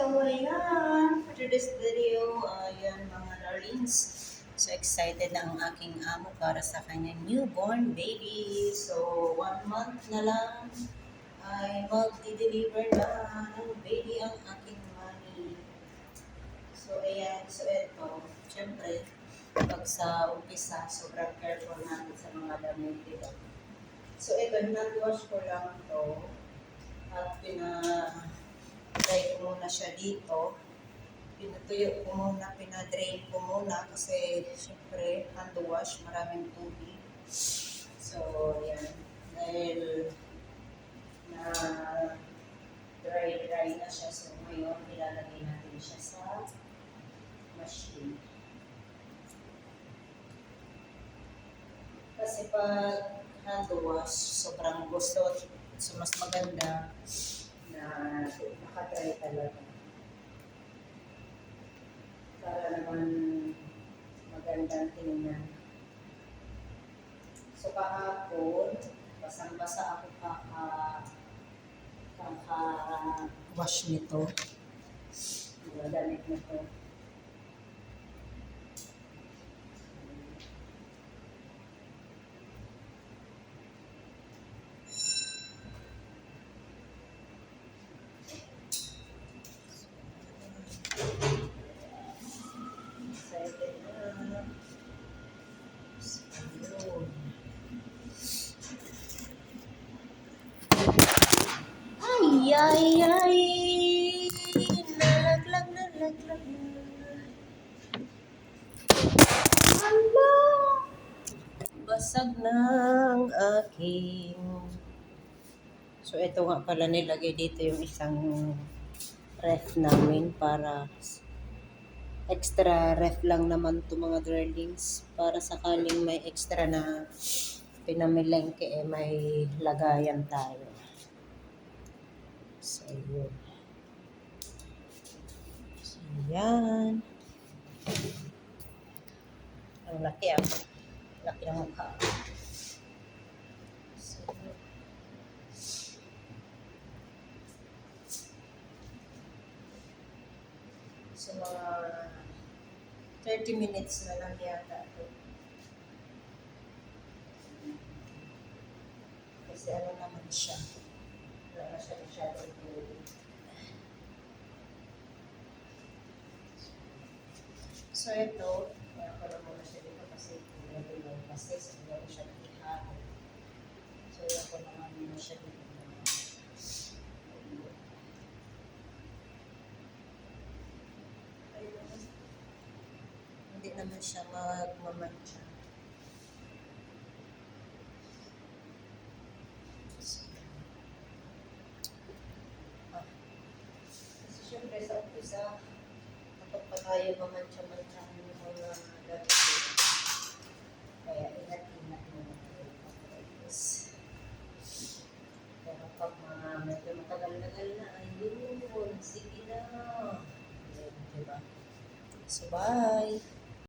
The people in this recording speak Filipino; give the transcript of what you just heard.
So, ayan, for this video, ayan mga darlings. So, excited na ang aking amo para sa kanyang newborn baby. So, 1 month na lang ay mag-deliver na ng baby ang aking mommy. So, ayan. So, eto, syempre, pag sa umpisa, sobrang careful natin sa mga damit, diba? So, ito, hinag-wash ko lang to at try ko muna siya dito. Pinatuyo ko muna, pinadrain ko muna kasi syempre hand wash, maraming tubig. So, yan. Dahil na dry na siya. So, ngayon, ilalagay natin siya sa machine. Kasi pag hand wash, sobrang gusot. So, mas maganda na nakadry talaga. Para naman magandang tingnan. So, kahapon, basang-basa ako kaka-wash nito. Damit nito. Excited na. So, ay, nalaglag. Hala! Basag ng aking. So, ito nga pala nilagay dito yung isang ref namin para extra ref lang naman to mga darlings. Para sakaling may extra na pinamilengke may lagayan tayo. So, yun. So, yan. Ang laki laki ng mukha. So, mga 30 minutes na lang yata ito. Kasi ano naman siya. Wala siya masyadong tubig. So, ito, kaya ko lang muna siya dito kasi hindi lang kasi hindi ko siya nakihalo. So, kaya ko naman muna siya dito. Hindi naman siya magmamantsa. Kasi syempre sa umpisa, kapag pa tayo mamantsa-mantsa ng mga gamit. Kaya ingat-ingat muna tayo pag-practice. Pero pag medyo matagal-tagal na, ay yun, sige na. Diba? So, bye!